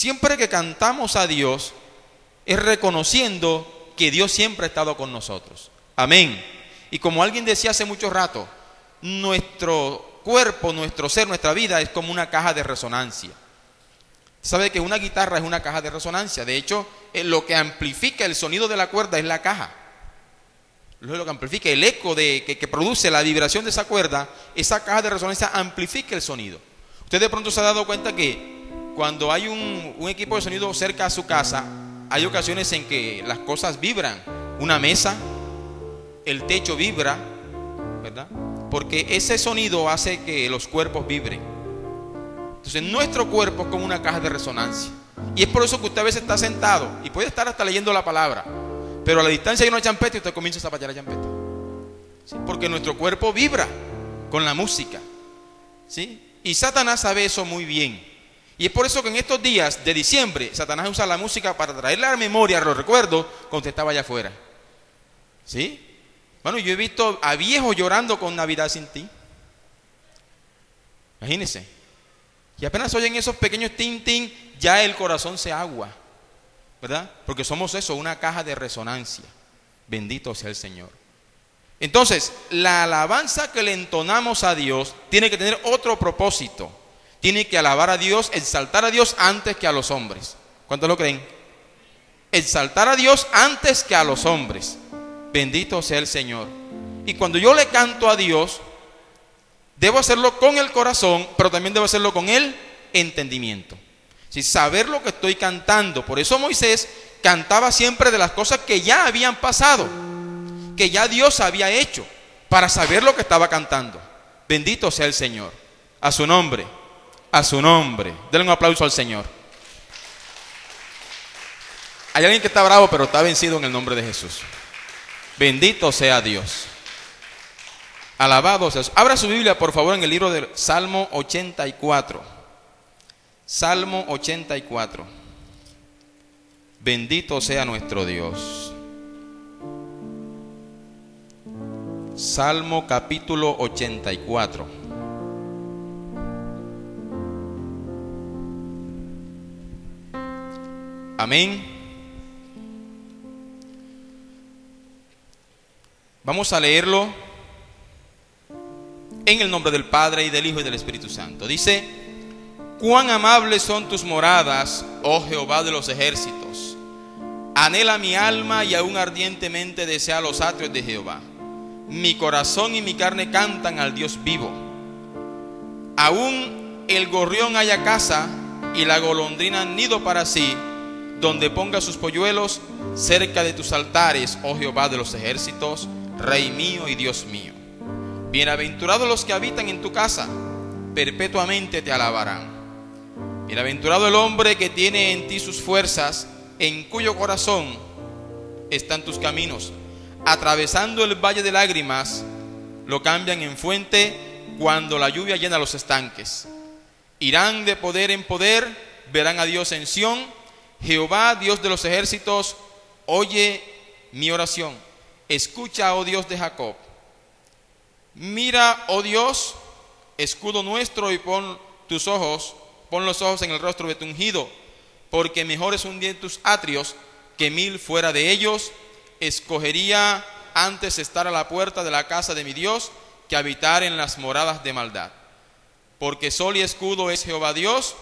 siempre que cantamos a Dios es reconociendo que Dios siempre ha estado con nosotros. Amén. Y como alguien decía hace mucho rato, nuestro cuerpo, nuestro ser, nuestra vida es como una caja de resonancia. ¿Sabe que una guitarra es una caja de resonancia? De hecho, lo que amplifica el sonido de la cuerda es la caja. Lo que amplifica el eco que produce la vibración de esa cuerda, esa caja de resonancia amplifica el sonido. Usted de pronto se ha dado cuenta que cuando hay un equipo de sonido cerca a su casa, hay ocasiones en que las cosas vibran. Una mesa, el techo vibra, ¿verdad? Porque ese sonido hace que los cuerpos vibren. Entonces nuestro cuerpo es como una caja de resonancia. Y es por eso que usted a veces está sentado y puede estar hasta leyendo la palabra, pero a la distancia hay una champeta y usted comienza a zapatear la champeta. ¿Sí? Porque nuestro cuerpo vibra con la música. ¿Sí? Y Satanás sabe eso muy bien. Y es por eso que en estos días de diciembre Satanás usa la música para traerle a la memoria, los recuerdos, cuando usted estaba allá afuera. ¿Sí? Bueno, yo he visto a viejos llorando con Navidad sin ti. Imagínense. Y apenas oyen esos pequeños tin, ya el corazón se agua, ¿verdad? Porque somos eso, una caja de resonancia. Bendito sea el Señor. Entonces, la alabanza que le entonamos a Dios tiene que tener otro propósito. Tiene que alabar a Dios, exaltar a Dios antes que a los hombres. ¿Cuántos lo creen? Exaltar a Dios antes que a los hombres. Bendito sea el Señor. Y cuando yo le canto a Dios, debo hacerlo con el corazón, pero también debo hacerlo con el entendimiento. ¿Sí? Saber lo que estoy cantando. Por eso Moisés cantaba siempre de las cosas que ya habían pasado, que ya Dios había hecho, para saber lo que estaba cantando. Bendito sea el Señor. A su nombre, a su nombre. Denle un aplauso al Señor. Hay alguien que está bravo, pero está vencido en el nombre de Jesús. Bendito sea Dios. Alabado sea Dios. Abra su Biblia, por favor, en el libro del Salmo 84. Salmo 84. Bendito sea nuestro Dios. Salmo capítulo 84. Amén. Vamos a leerlo en el nombre del Padre, y del Hijo, y del Espíritu Santo. Dice: cuán amables son tus moradas, oh Jehová de los ejércitos. Anhela mi alma y aún ardientemente desea los atrios de Jehová. Mi corazón y mi carne cantan al Dios vivo. Aún el gorrión haya casa y la golondrina nido para sí, donde ponga sus polluelos cerca de tus altares, oh Jehová de los ejércitos, Rey mío y Dios mío. Bienaventurados los que habitan en tu casa, perpetuamente te alabarán. Bienaventurado el hombre que tiene en ti sus fuerzas, en cuyo corazón están tus caminos. Atravesando el valle de lágrimas, lo cambian en fuente cuando la lluvia llena los estanques. Irán de poder en poder, verán a Dios en Sión. Jehová, Dios de los ejércitos, oye mi oración. Escucha, oh Dios de Jacob. Mira, oh Dios, escudo nuestro, y pon los ojos en el rostro de tu ungido, porque mejor es un día en tus atrios que 1000 fuera de ellos. Escogería antes estar a la puerta de la casa de mi Dios que habitar en las moradas de maldad. Porque sol y escudo es Jehová Dios,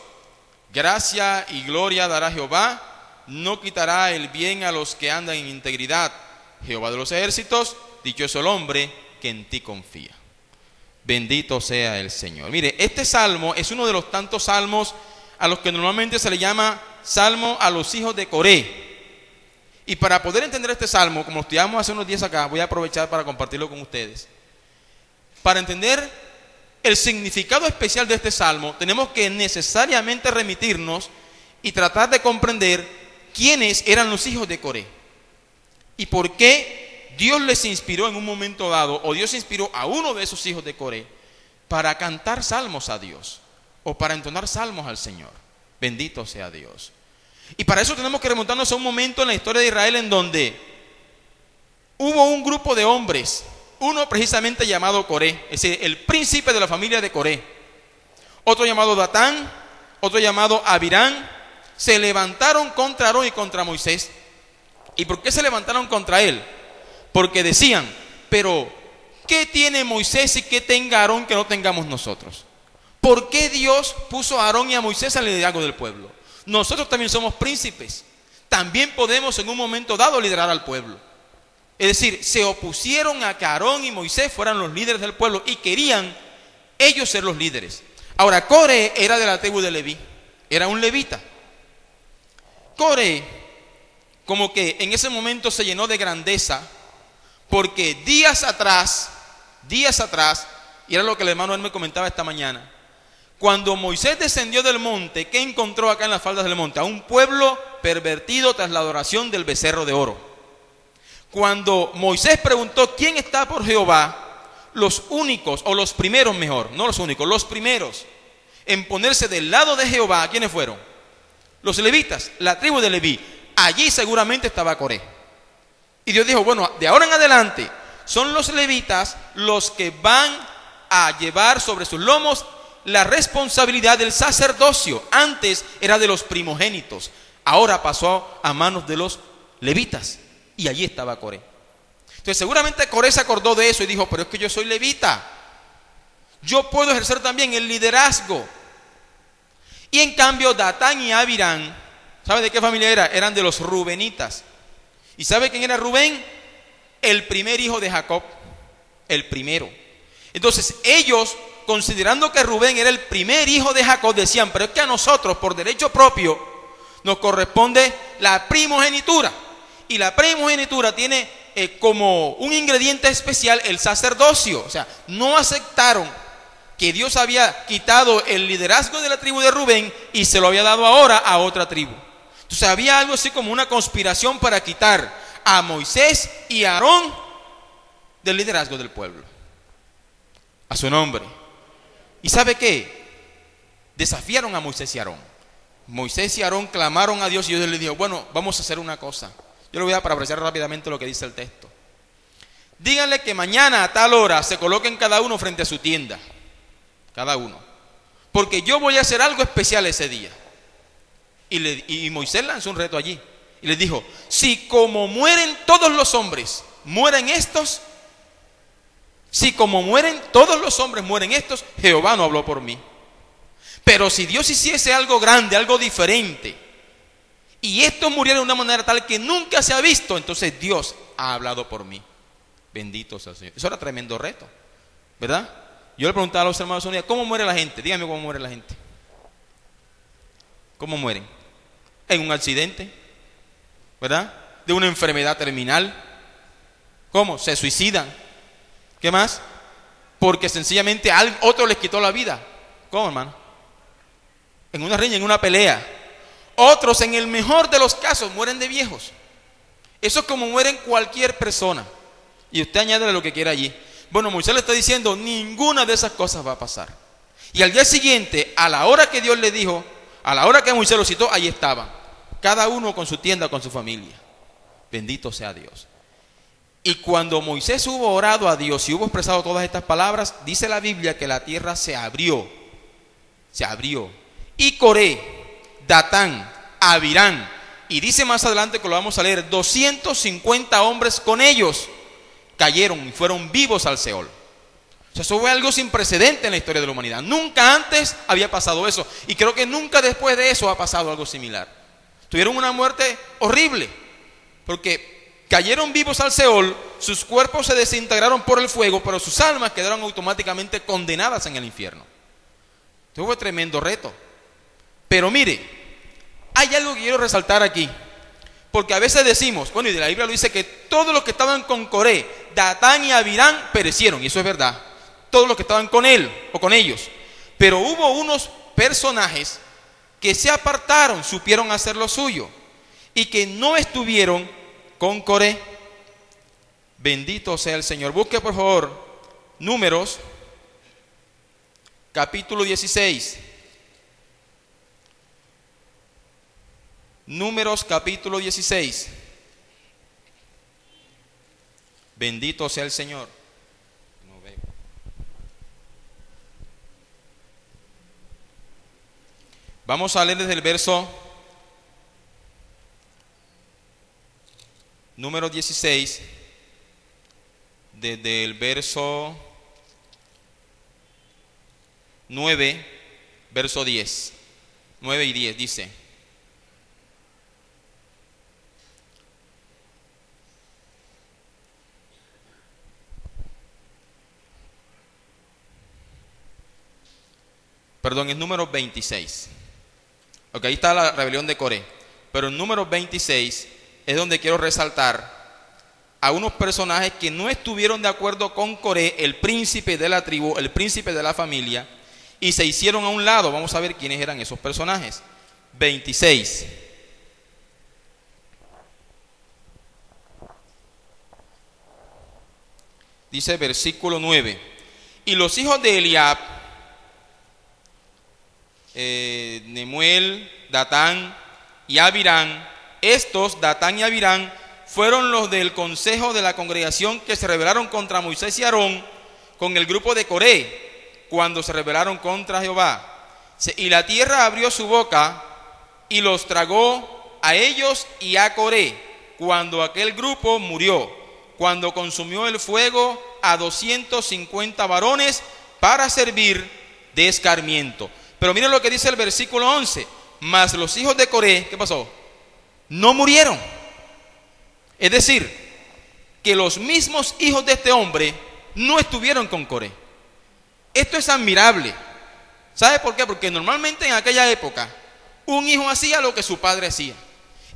gracia y gloria dará Jehová, no quitará el bien a los que andan en integridad. Jehová de los ejércitos, dichoso el hombre que en ti confía. Bendito sea el Señor. Mire, este salmo es uno de los tantos salmos a los que normalmente se le llama salmo a los hijos de Coré. Y para poder entender este salmo, como estudiamos hace unos días acá, voy a aprovechar para compartirlo con ustedes. Para entender el significado especial de este salmo, tenemos que necesariamente remitirnos y tratar de comprender quiénes eran los hijos de Coré y por qué Dios les inspiró en un momento dado, o Dios inspiró a uno de esos hijos de Coré para cantar salmos a Dios o para entonar salmos al Señor. Bendito sea Dios. Y para eso tenemos que remontarnos a un momento en la historia de Israel en donde hubo un grupo de hombres, uno precisamente llamado Coré, es decir, el príncipe de la familia de Coré, otro llamado Datán, otro llamado Abirán, se levantaron contra Aarón y contra Moisés. ¿Y por qué se levantaron contra él? Porque decían, pero ¿qué tiene Moisés y qué tenga Aarón que no tengamos nosotros? ¿Por qué Dios puso a Aarón y a Moisés al liderazgo del pueblo? Nosotros también somos príncipes. También podemos en un momento dado liderar al pueblo. Es decir, se opusieron a que Aarón y Moisés fueran los líderes del pueblo y querían ellos ser los líderes. Ahora, Coré era de la tribu de Leví, era un levita. Coré, como que en ese momento se llenó de grandeza, porque días atrás, y era lo que el hermano él me comentaba esta mañana, cuando Moisés descendió del monte, ¿qué encontró acá en las faldas del monte? A un pueblo pervertido tras la adoración del becerro de oro. Cuando Moisés preguntó quién está por Jehová, los únicos, o los primeros mejor, no los únicos, los primeros en ponerse del lado de Jehová, ¿quiénes fueron? Los levitas, la tribu de Leví. Allí seguramente estaba Coré. Y Dios dijo, bueno, de ahora en adelante son los levitas los que van a llevar sobre sus lomos la responsabilidad del sacerdocio. Antes era de los primogénitos, ahora pasó a manos de los levitas. Y allí estaba Coré. Entonces seguramente Coré se acordó de eso y dijo, pero es que yo soy levita, yo puedo ejercer también el liderazgo. Y en cambio Datán y Abirán, ¿sabe de qué familia era? Eran de los rubenitas. ¿Y sabe quién era Rubén? El primer hijo de Jacob, el primero. Entonces ellos, considerando que Rubén era el primer hijo de Jacob, decían, pero es que a nosotros por derecho propio nos corresponde la primogenitura. Y la primogenitura tiene como un ingrediente especial el sacerdocio. O sea, no aceptaron que Dios había quitado el liderazgo de la tribu de Rubén y se lo había dado ahora a otra tribu. Entonces había algo así como una conspiración para quitar a Moisés y a Aarón del liderazgo del pueblo. A su nombre. ¿Y sabe qué? Desafiaron a Moisés y a Aarón. Moisés y Aarón clamaron a Dios y Dios les dijo, bueno, vamos a hacer una cosa. Yo le voy a parafrasear rápidamente lo que dice el texto. Díganle que mañana a tal hora se coloquen cada uno frente a su tienda. Cada uno. Porque yo voy a hacer algo especial ese día. Y Moisés lanzó un reto allí. Y les dijo, si como mueren todos los hombres, mueren estos. Si como mueren todos los hombres, mueren estos, Jehová no habló por mí. Pero si Dios hiciese algo grande, algo diferente, y estos murieron de una manera tal que nunca se ha visto, entonces Dios ha hablado por mí. Bendito sea el Señor. Eso era tremendo reto, ¿verdad? Yo le preguntaba a los hermanos unidos, ¿cómo muere la gente? Dígame cómo muere la gente. ¿Cómo mueren? En un accidente, ¿verdad? De una enfermedad terminal. ¿Cómo? Se suicidan. ¿Qué más? Porque sencillamente otro les quitó la vida. ¿Cómo, hermano? En una riña, en una pelea. Otros, en el mejor de los casos, mueren de viejos. Eso es como mueren cualquier persona. Y usted añade lo que quiera allí. Bueno, Moisés le está diciendo, ninguna de esas cosas va a pasar. Y al día siguiente, a la hora que Dios le dijo, a la hora que Moisés lo citó, ahí estaban. Cada uno con su tienda, con su familia. Bendito sea Dios. Y cuando Moisés hubo orado a Dios y hubo expresado todas estas palabras, dice la Biblia que la tierra se abrió. Se abrió. Y Coré, Datán, Abirán, y dice más adelante que lo vamos a leer, 250 hombres con ellos cayeron y fueron vivos al Seol. O sea, eso fue algo sin precedente en la historia de la humanidad. Nunca antes había pasado eso, y creo que nunca después de eso ha pasado algo similar. Tuvieron una muerte horrible, porque cayeron vivos al Seol, sus cuerpos se desintegraron por el fuego, pero sus almas quedaron automáticamente condenadas en el infierno. Eso fue tremendo reto. Pero mire, hay algo que quiero resaltar aquí, porque a veces decimos, bueno, y de la Biblia lo dice que todos los que estaban con Coré, Datán y Abirán perecieron, y eso es verdad, todos los que estaban con él o con ellos, pero hubo unos personajes que se apartaron, supieron hacer lo suyo, y que no estuvieron con Coré. Bendito sea el Señor. Busque por favor Números, capítulo 16. Números capítulo 16. Bendito sea el Señor. No veo. Vamos a leer desde el verso número 16, desde el verso 9, verso 10. 9 y 10 dice: perdón, es número 26. Ok, ahí está la rebelión de Coré. Pero en número 26 es donde quiero resaltar a unos personajes que no estuvieron de acuerdo con Coré, el príncipe de la tribu, el príncipe de la familia, y se hicieron a un lado. Vamos a ver quiénes eran esos personajes. 26. Dice versículo 9: y los hijos de Eliab, Nemuel, Datán y Abirán, estos, Datán y Abirán, fueron los del consejo de la congregación que se rebelaron contra Moisés y Aarón con el grupo de Coré, cuando se rebelaron contra Jehová. Y la tierra abrió su boca y los tragó a ellos y a Coré, cuando aquel grupo murió, cuando consumió el fuego a 250 varones para servir de escarmiento. Pero miren lo que dice el versículo 11: mas los hijos de Coré, ¿qué pasó? No murieron. Es decir, que los mismos hijos de este hombre no estuvieron con Coré. Esto es admirable. ¿Sabe por qué? Porque normalmente en aquella época un hijo hacía lo que su padre hacía,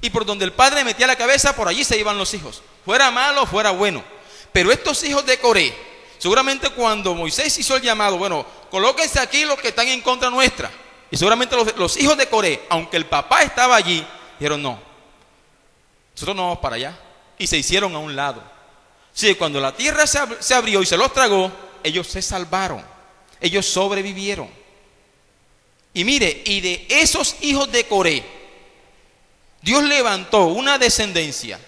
y por donde el padre metía la cabeza, por allí se iban los hijos, fuera malo, fuera bueno. Pero estos hijos de Coré, seguramente cuando Moisés hizo el llamado, bueno, colóquense aquí los que están en contra nuestra, y seguramente los hijos de Coré, aunque el papá estaba allí, dijeron: no, nosotros no vamos para allá, y se hicieron a un lado. Sí, cuando la tierra se abrió y se los tragó, ellos se salvaron, ellos sobrevivieron. Y mire, y de esos hijos de Coré, Dios levantó una descendencia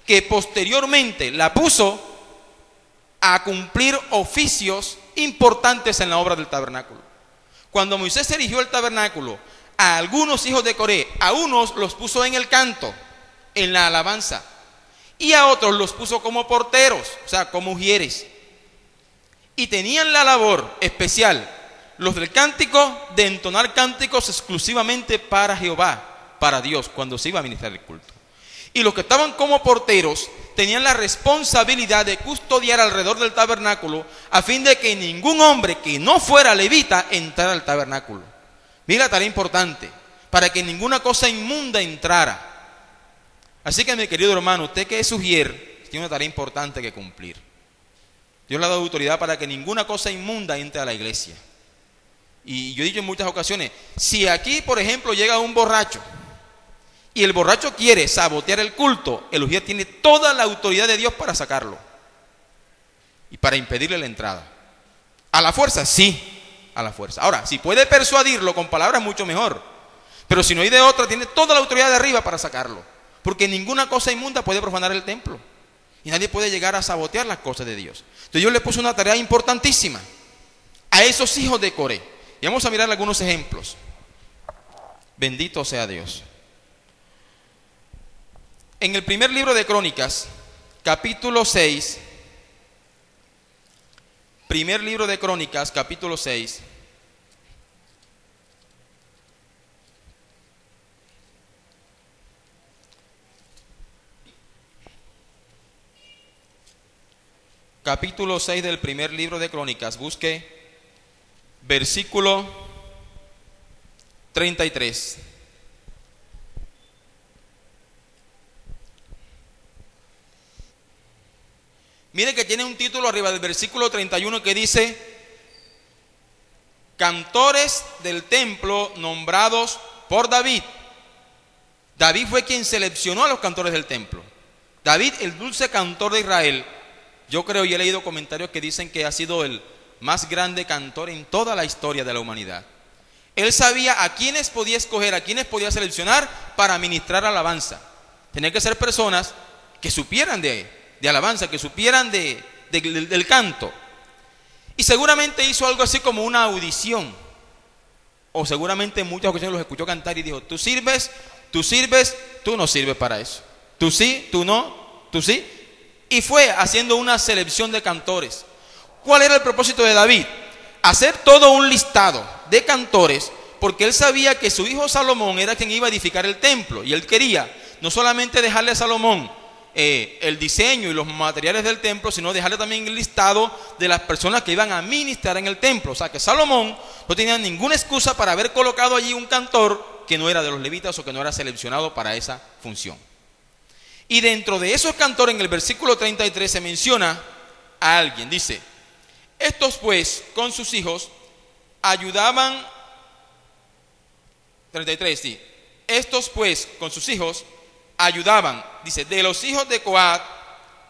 que posteriormente la puso a cumplir oficios importantes en la obra del tabernáculo. Cuando Moisés erigió el tabernáculo, a algunos hijos de Coré, a unos los puso en el canto, en la alabanza, y a otros los puso como porteros, o sea, como ujieres. Y tenían la labor especial, los del cántico, de entonar cánticos exclusivamente para Jehová, para Dios, cuando se iba a ministrar el culto. Y los que estaban como porteros tenían la responsabilidad de custodiar alrededor del tabernáculo, a fin de que ningún hombre que no fuera levita entrara al tabernáculo. Mira la tarea importante, para que ninguna cosa inmunda entrara. Así que, mi querido hermano, usted que es ujier, tiene una tarea importante que cumplir. Dios le ha dado autoridad para que ninguna cosa inmunda entre a la iglesia. Y yo he dicho en muchas ocasiones, si aquí, por ejemplo, llega un borracho y el borracho quiere sabotear el culto, el ujier tiene toda la autoridad de Dios para sacarlo y para impedirle la entrada. ¿A la fuerza? Sí, a la fuerza. Ahora, si puede persuadirlo con palabras, mucho mejor. Pero si no hay de otra, tiene toda la autoridad de arriba para sacarlo, porque ninguna cosa inmunda puede profanar el templo y nadie puede llegar a sabotear las cosas de Dios. Entonces Dios le puso una tarea importantísima a esos hijos de Coré. Y vamos a mirar algunos ejemplos. Bendito sea Dios. En el primer libro de Crónicas, capítulo 6, primer libro de Crónicas, capítulo 6, capítulo 6 del primer libro de Crónicas, busque versículo 33. Mire que tiene un título arriba del versículo 31 que dice: cantores del templo nombrados por David. David fue quien seleccionó a los cantores del templo. David, el dulce cantor de Israel. Yo creo y he leído comentarios que dicen que ha sido el más grande cantor en toda la historia de la humanidad. Él sabía a quiénes podía escoger, a quiénes podía seleccionar para ministrar alabanza. Tenía que ser personas que supieran de alabanza, que supieran del canto. Y seguramente hizo algo así como una audición, o seguramente en muchas ocasiones los escuchó cantar y dijo: tú sirves, tú no sirves para eso. Tú sí, tú no. ¿Tú sí? Y fue haciendo una selección de cantores. ¿Cuál era el propósito de David? Hacer todo un listado de cantores, porque él sabía que su hijo Salomón era quien iba a edificar el templo, y él quería no solamente dejarle a Salomón el diseño y los materiales del templo, sino dejarle también el listado de las personas que iban a ministrar en el templo. O sea que Salomón no tenía ninguna excusa para haber colocado allí un cantor que no era de los levitas o que no era seleccionado para esa función. Y dentro de esos cantores, en el versículo 33 se menciona a alguien. Dice: estos pues con sus hijos ayudaban. 33, sí. Estos pues con sus hijos ayudaban, dice, de los hijos de Coat,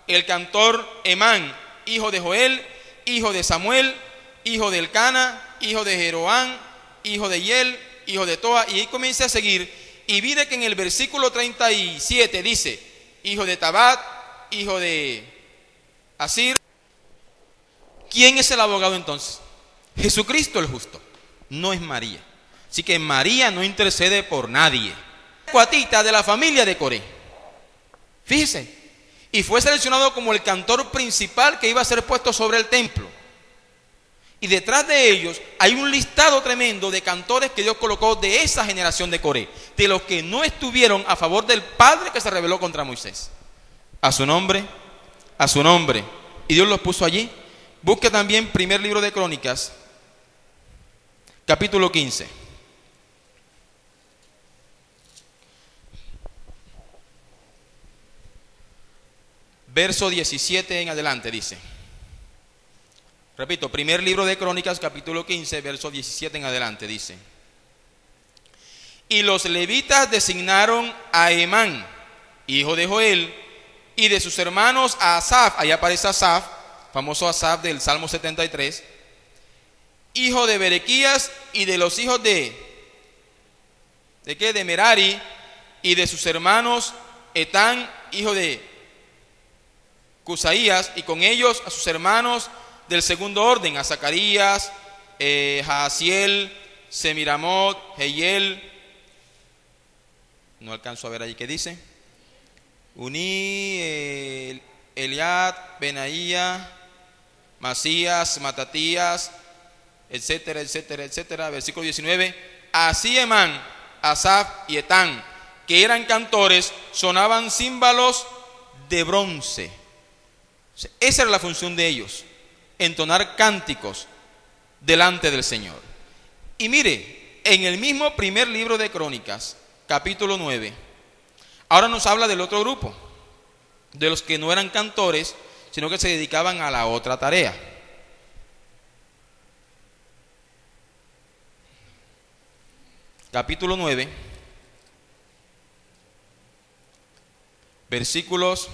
el cantor Emán, hijo de Joel, hijo de Samuel, hijo de Elcana, hijo de Jeroán, hijo de Hiel, hijo de Toa. Y ahí comienza a seguir, y vi de que en el versículo 37 dice: hijo de Tabat, hijo de Asir. ¿Quién es el abogado entonces? Jesucristo el justo, no es María. Así que María no intercede por nadie. Coatita de la familia de Coré. Fíjese. Y fue seleccionado como el cantor principal que iba a ser puesto sobre el templo. Y detrás de ellos hay un listado tremendo de cantores que Dios colocó de esa generación de Coré, de los que no estuvieron a favor del padre que se rebeló contra Moisés. A su nombre. Y Dios los puso allí. Busque también primer libro de Crónicas, capítulo 15. Verso 17 en adelante dice. Repito, primer libro de Crónicas, capítulo 15, verso 17 en adelante dice: y los levitas designaron a Emán, hijo de Joel, y de sus hermanos a Asaf. Ahí aparece Asaf, famoso Asaf del Salmo 73, hijo de Berequías, y de los hijos de Merari, y de sus hermanos Etán, hijo de Cusaías, y con ellos a sus hermanos del segundo orden, a Zacarías, Jaasiel, Semiramot, Jehiel. No alcanzo a ver allí qué dice. Uní, Eliad, Benaía, Masías, Matatías, etcétera, etcétera, etcétera. Versículo 19. Así Emán, Asaf y Etán, que eran cantores, sonaban címbalos de bronce. Esa era la función de ellos, entonar cánticos delante del Señor. Y mire, en el mismo primer libro de Crónicas, capítulo 9, ahora nos habla del otro grupo, de los que no eran cantores, sino que se dedicaban a la otra tarea. Capítulo 9, versículos.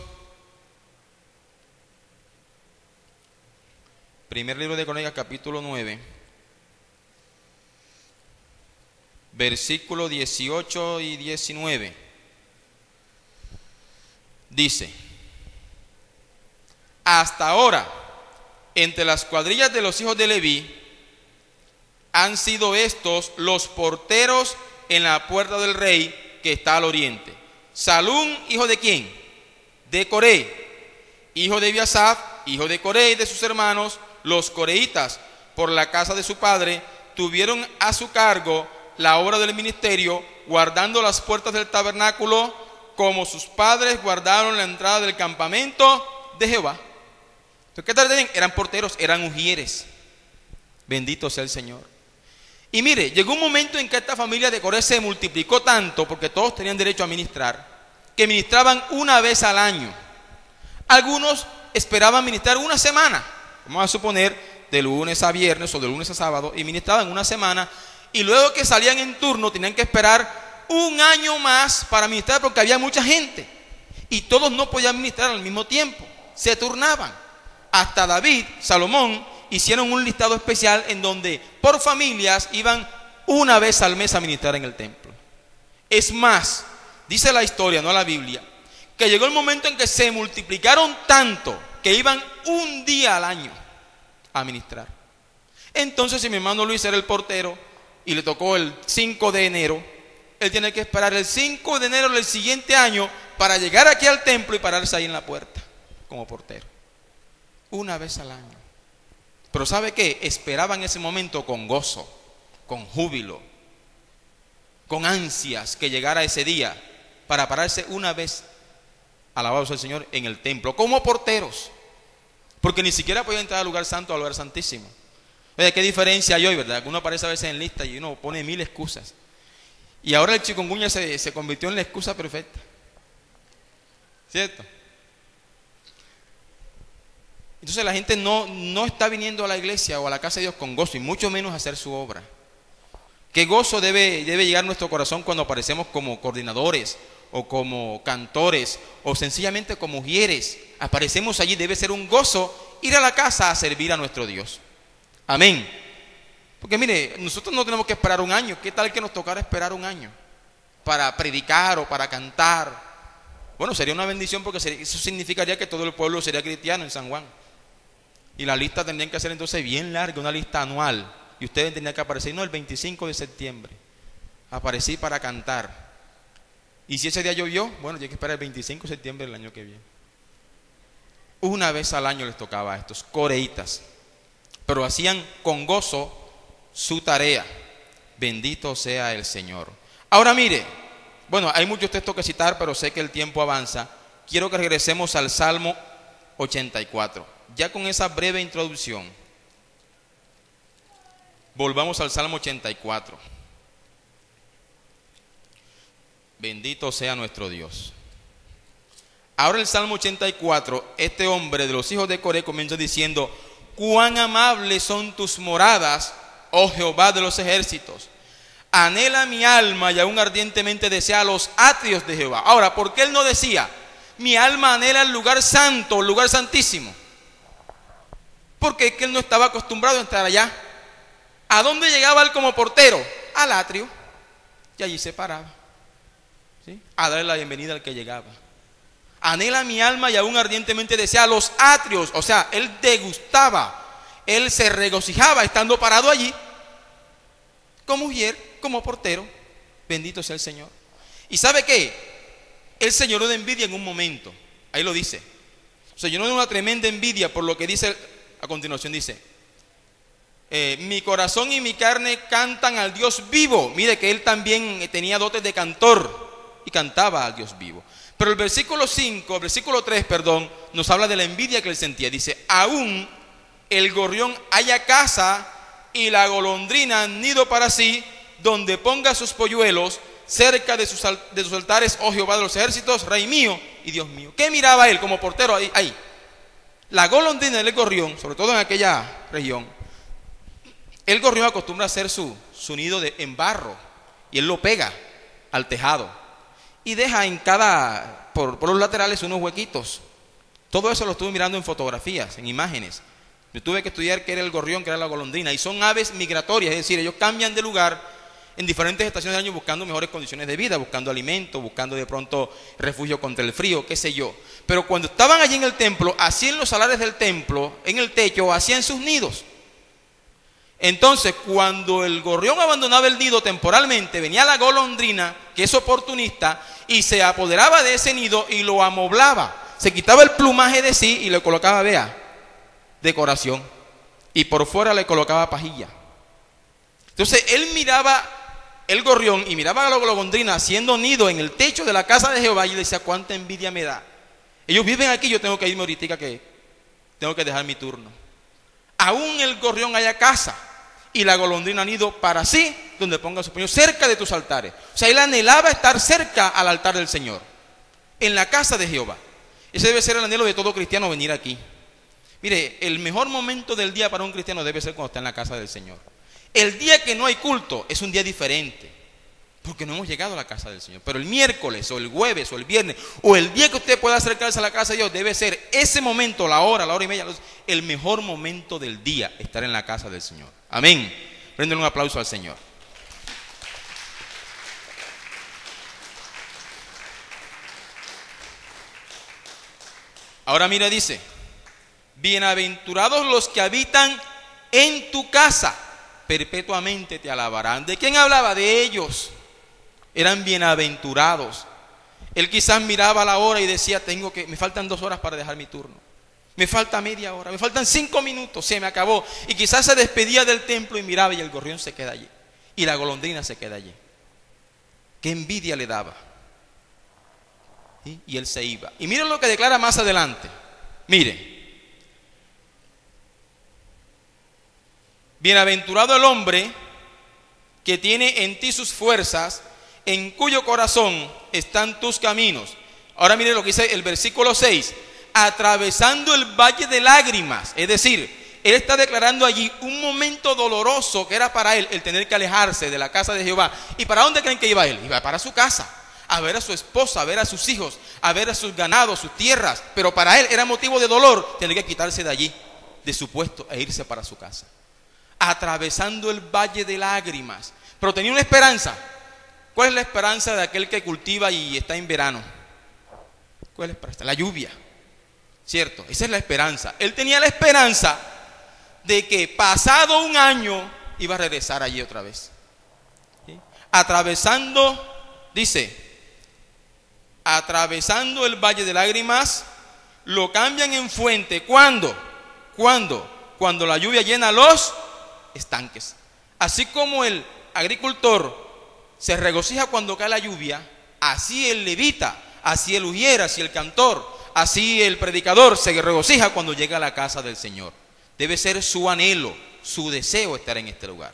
Primer libro de Crónicas, capítulo 9, versículos 18 y 19. Dice: hasta ahora, entre las cuadrillas de los hijos de Leví, han sido estos los porteros en la puerta del rey que está al oriente. Salún, hijo de ¿quién? De Coré, hijo de Ebiasaf, hijo de Coré y de sus hermanos, los coreitas, por la casa de su padre, tuvieron a su cargo la obra del ministerio, guardando las puertas del tabernáculo, como sus padres guardaron la entrada del campamento de Jehová. Entonces, ¿qué tal tienen? Eran porteros, eran ujieres. Bendito sea el Señor. Y mire, llegó un momento en que esta familia de Coré se multiplicó tanto, porque todos tenían derecho a ministrar, que ministraban una vez al año. Algunos esperaban ministrar una semana, vamos a suponer de lunes a viernes o de lunes a sábado, y ministraban una semana, y luego que salían en turno tenían que esperar un año más para ministrar, porque había mucha gente y todos no podían ministrar al mismo tiempo, se turnaban. Hasta David, Salomón, hicieron un listado especial en donde por familias iban una vez al mes a ministrar en el templo. Es más, dice la historia, no la Biblia, que llegó el momento en que se multiplicaron tanto que iban un día al año a ministrar. Entonces, si mi hermano Luis era el portero y le tocó el 5 de enero, él tiene que esperar el 5 de enero del siguiente año para llegar aquí al templo y pararse ahí en la puerta como portero. Una vez al año. Pero ¿sabe qué? Esperaban ese momento con gozo, con júbilo, con ansias que llegara ese día para pararse una vez, alabado sea el Señor, en el templo, como porteros. Porque ni siquiera podían entrar al lugar santo, al lugar santísimo. Oye, qué diferencia hay hoy, ¿verdad? Uno aparece a veces en lista y uno pone 1000 excusas. Y ahora el chikungunya se convirtió en la excusa perfecta. ¿Cierto? Entonces la gente no está viniendo a la iglesia o a la casa de Dios con gozo, y mucho menos a hacer su obra. ¿Qué gozo debe llegar a nuestro corazón cuando aparecemos como coordinadores o como cantores o sencillamente como ujieres? Aparecemos allí, debe ser un gozo ir a la casa a servir a nuestro Dios. Amén. Porque mire, nosotros no tenemos que esperar un año. ¿Qué tal que nos tocara esperar un año para predicar o para cantar? Bueno, sería una bendición, porque eso significaría que todo el pueblo sería cristiano en San Juan. Y la lista tendrían que ser entonces bien larga, una lista anual. Y ustedes tendrían que aparecer, no, el 25 de septiembre. Aparecí para cantar. Y si ese día llovió, bueno, hay que esperar el 25 de septiembre del año que viene. Una vez al año les tocaba a estos coreitas. Pero hacían con gozo su tarea. Bendito sea el Señor. Ahora mire, bueno, hay muchos textos que citar, pero sé que el tiempo avanza. Quiero que regresemos al Salmo 84. Ya con esa breve introducción, volvamos al Salmo 84. Bendito sea nuestro Dios. Ahora el Salmo 84, este hombre de los hijos de Coré comienza diciendo: cuán amables son tus moradas, oh Jehová de los ejércitos. Anhela mi alma y aún ardientemente desea los atrios de Jehová. Ahora, ¿por qué él no decía: mi alma anhela el lugar santo, el lugar santísimo? Porque es que él no estaba acostumbrado a estar allá. ¿A dónde llegaba él como portero? Al atrio. Y allí se paraba, ¿sí?, a darle la bienvenida al que llegaba. Anhela mi alma y aún ardientemente desea los atrios. O sea, él degustaba, él se regocijaba estando parado allí como ujier, como portero. Bendito sea el Señor. ¿Y sabe qué? El Señor lo de envidia en un momento. Ahí lo dice. O sea, yo no de una tremenda envidia por lo que dice a continuación. Dice: mi corazón y mi carne cantan al Dios vivo. Mire que él también tenía dotes de cantor y cantaba al Dios vivo. Pero el versículo 3, nos habla de la envidia que él sentía. Dice: aún el gorrión haya casa y la golondrina nido para sí, donde ponga sus polluelos, cerca de sus altares, oh Jehová de los ejércitos, Rey mío y Dios mío. ¿Qué miraba él como portero ahí? La golondrina y el gorrión, sobre todo en aquella región. El gorrión acostumbra a hacer su nido en barro, y él lo pega al tejado y deja por los laterales unos huequitos. Todo eso lo estuve mirando en fotografías, en imágenes. Yo tuve que estudiar qué era el gorrión, qué era la golondrina. Y son aves migratorias, es decir, ellos cambian de lugar en diferentes estaciones del año buscando mejores condiciones de vida, buscando alimento, buscando de pronto refugio contra el frío, qué sé yo. Pero cuando estaban allí en el templo, hacían los salares del templo, en el techo, hacían sus nidos. Entonces, cuando el gorrión abandonaba el nido temporalmente, venía la golondrina, que es oportunista, y se apoderaba de ese nido y lo amoblaba. Se quitaba el plumaje de sí y le colocaba, vea, decoración. Y por fuera le colocaba pajilla. Entonces, él miraba el gorrión y miraba a la golondrina haciendo nido en el techo de la casa de Jehová, y decía: cuánta envidia me da. Ellos viven aquí, yo tengo que irme ahorita, que tengo que dejar mi turno. Aún el gorrión haya casa y la golondrina nido para sí, donde ponga su puño, cerca de tus altares. O sea, él anhelaba estar cerca al altar del Señor, en la casa de Jehová. Ese debe ser el anhelo de todo cristiano, venir aquí. Mire, el mejor momento del día para un cristiano debe ser cuando está en la casa del Señor. El día que no hay culto es un día diferente, porque no hemos llegado a la casa del Señor. Pero el miércoles o el jueves o el viernes o el día que usted pueda acercarse a la casa de Dios, debe ser ese momento, la hora y media, el mejor momento del día, estar en la casa del Señor. Amén. Prendan un aplauso al Señor. Ahora mira, dice: bienaventurados los que habitan en tu casa, perpetuamente te alabarán. ¿De quién hablaba? De ellos. Eran bienaventurados. Él quizás miraba la hora y decía, me faltan 2 horas para dejar mi turno. Me falta media hora, me faltan 5 minutos, se me acabó. Y quizás se despedía del templo y miraba y el gorrión se queda allí. Y la golondrina se queda allí. Qué envidia le daba. ¿Sí? Y él se iba. Y miren lo que declara más adelante. Mire. Bienaventurado el hombre que tiene en ti sus fuerzas, en cuyo corazón están tus caminos. Ahora mire lo que dice el versículo 6. Atravesando el valle de lágrimas. Es decir, él está declarando allí un momento doloroso que era para él el tener que alejarse de la casa de Jehová. ¿Y para dónde creen que iba él? Iba para su casa, a ver a su esposa, a ver a sus hijos, a ver a sus ganados, sus tierras. Pero para él era motivo de dolor tener que quitarse de allí, de su puesto, e irse para su casa. Atravesando el valle de lágrimas. Pero tenía una esperanza. ¿Cuál es la esperanza de aquel que cultiva y está en verano? ¿Cuál es la esperanza? La lluvia. ¿Cierto? Esa es la esperanza. Él tenía la esperanza de que pasado un año iba a regresar allí otra vez. ¿Sí? Atravesando, dice, atravesando el valle de lágrimas, lo cambian en fuente. ¿Cuándo? Cuando la lluvia llena los estanques. Así como el agricultor se regocija cuando cae la lluvia, así el levita, así el ujier, así el cantor, así el predicador se regocija cuando llega a la casa del Señor. Debe ser su anhelo, su deseo estar en este lugar.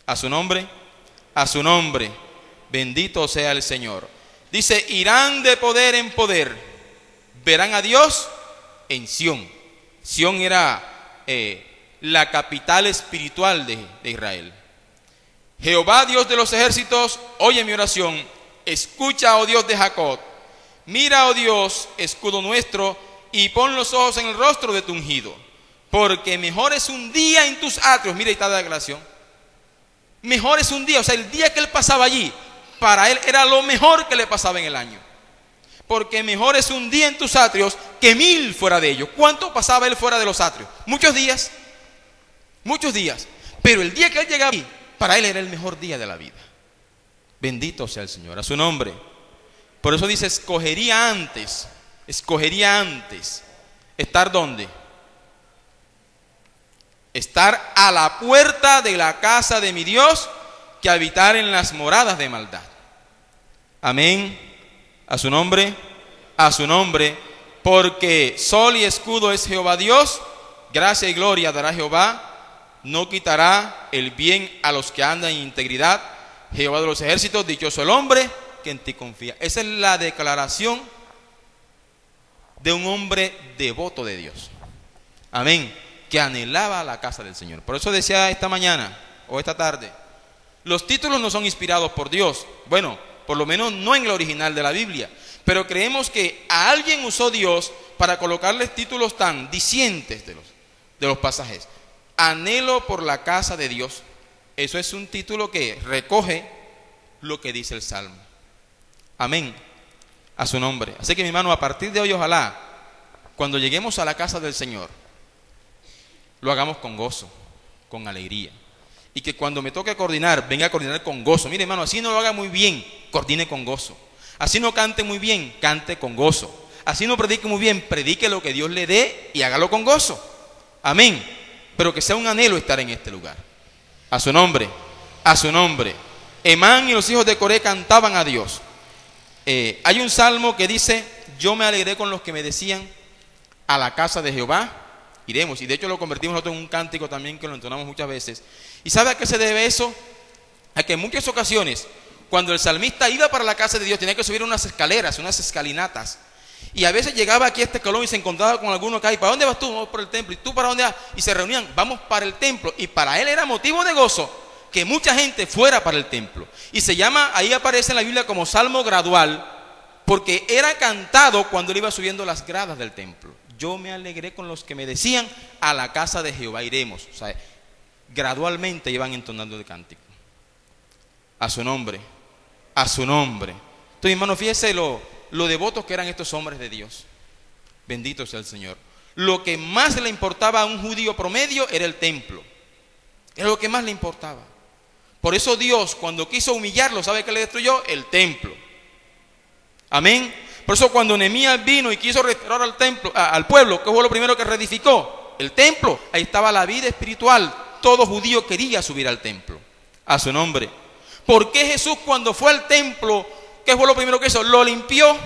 A su nombre, bendito sea el Señor. Dice, irán de poder en poder, verán a Dios en Sión. Sión era la capital espiritual de Israel. Jehová, Dios de los ejércitos, oye mi oración, escucha, oh Dios de Jacob. Mira, oh Dios, escudo nuestro, y pon los ojos en el rostro de tu ungido, porque mejor es un día en tus atrios. Mira, ahí está la declaración. Mejor es un día, o sea, el día que él pasaba allí, para él era lo mejor que le pasaba en el año. Porque mejor es un día en tus atrios que 1000 fuera de ellos. ¿Cuánto pasaba él fuera de los atrios? Muchos días. Pero el día que él llegaba allí, para él era el mejor día de la vida. Bendito sea el Señor, a su nombre. Por eso dice, escogería antes. ¿Estar dónde? Estar a la puerta de la casa de mi Dios, que habitar en las moradas de maldad. Amén. A su nombre, porque sol y escudo es Jehová Dios, gracia y gloria dará Jehová, no quitará el bien a los que andan en integridad. Jehová de los ejércitos, dichoso el hombre que en ti confía. Esa es la declaración de un hombre devoto de Dios. Amén. Que anhelaba la casa del Señor. Por eso decía esta mañana o esta tarde, los títulos no son inspirados por Dios. Bueno, por lo menos no en el original de la Biblia. Pero creemos que a alguien usó Dios para colocarles títulos tan dicientes de los pasajes. Anhelo por la casa de Dios. Eso es un título que recoge lo que dice el Salmo. Amén. A su nombre. Así que mi hermano, a partir de hoy, ojalá, cuando lleguemos a la casa del Señor, lo hagamos con gozo, con alegría. Y que cuando me toque coordinar, venga a coordinar con gozo. Mire, hermano, así no lo haga muy bien, coordine con gozo. Así no cante muy bien, cante con gozo. Así no predique muy bien, predique lo que Dios le dé y hágalo con gozo. Amén. Pero que sea un anhelo estar en este lugar. A su nombre. Emán y los hijos de Coré cantaban a Dios. Hay un salmo que dice, yo me alegré con los que me decían, a la casa de Jehová iremos. Y de hecho lo convertimos nosotros en un cántico también que lo entonamos muchas veces. ¿Y sabe a qué se debe eso? A que en muchas ocasiones, cuando el salmista iba para la casa de Dios, tenía que subir unas escaleras, unas escalinatas. Y a veces llegaba aquí a este escalón y se encontraba con alguno acá. ¿Y para dónde vas tú? Vamos por el templo. ¿Y tú para dónde vas? Y se reunían, vamos para el templo. Y para él era motivo de gozo que mucha gente fuera para el templo. Y se llama, ahí aparece en la Biblia como salmo gradual, porque era cantado cuando él iba subiendo las gradas del templo. Yo me alegré con los que me decían, a la casa de Jehová iremos. O sea, gradualmente iban entonando el cántico. A su nombre. Entonces, hermano, fíjese lo devotos que eran estos hombres de Dios. Bendito sea el Señor. Lo que más le importaba a un judío promedio era el templo. Era lo que más le importaba. Por eso Dios, cuando quiso humillarlo, ¿sabe qué le destruyó? El templo. Amén. Por eso cuando Nehemías vino y quiso restaurar al templo, al pueblo, ¿qué fue lo primero que reedificó? El templo. Ahí estaba la vida espiritual. Todo judío quería subir al templo. A su nombre. ¿Por qué Jesús cuando fue al templo, qué fue lo primero que hizo? Lo limpió.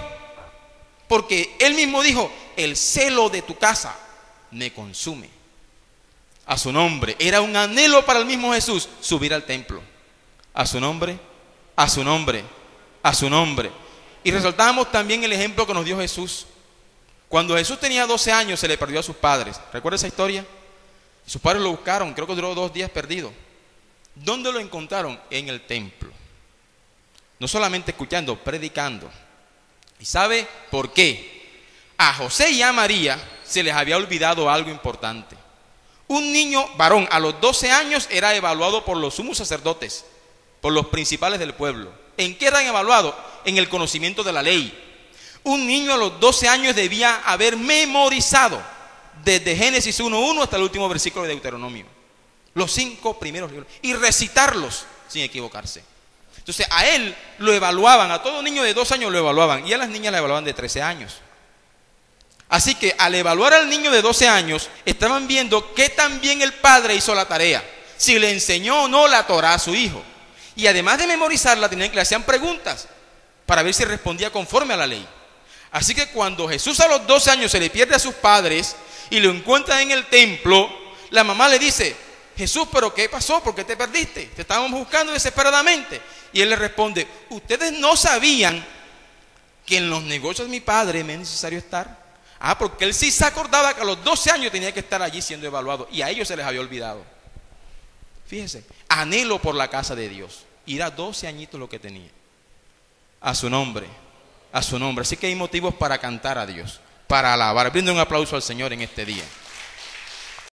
Porque él mismo dijo, el celo de tu casa me consume. A su nombre. Era un anhelo para el mismo Jesús subir al templo. A su nombre, a su nombre, a su nombre. Y resaltamos también el ejemplo que nos dio Jesús. Cuando Jesús tenía 12 años se le perdió a sus padres. ¿Recuerda esa historia? Sus padres lo buscaron, creo que duró 2 días perdido. ¿Dónde lo encontraron? En el templo. No solamente escuchando, predicando. ¿Y sabe por qué? A José y a María se les había olvidado algo importante. Un niño varón a los 12 años era evaluado por los sumos sacerdotes, por los principales del pueblo. ¿En qué eran evaluados? En el conocimiento de la ley. Un niño a los 12 años debía haber memorizado desde Génesis 1:1 hasta el último versículo de Deuteronomio. Los 5 primeros libros. Y recitarlos sin equivocarse. Entonces a él lo evaluaban, a todo niño de 2 años lo evaluaban. Y a las niñas la evaluaban de 13 años. Así que al evaluar al niño de 12 años, estaban viendo que también el padre hizo la tarea. Si le enseñó o no la Torá a su hijo. Y además de memorizarla, le hacían preguntas para ver si respondía conforme a la ley. Así que cuando Jesús a los 12 años se le pierde a sus padres y lo encuentra en el templo, la mamá le dice, Jesús, ¿pero qué pasó? ¿Por qué te perdiste? Te estábamos buscando desesperadamente. Y él le responde, ¿ustedes no sabían que en los negocios de mi padre me es necesario estar? Porque él sí se acordaba que a los 12 años tenía que estar allí siendo evaluado y a ellos se les había olvidado. Fíjese, anhelo por la casa de Dios. Y era 12 añitos lo que tenía. A su nombre, a su nombre. Así que hay motivos para cantar a Dios, para alabar. Brinde un aplauso al Señor en este día.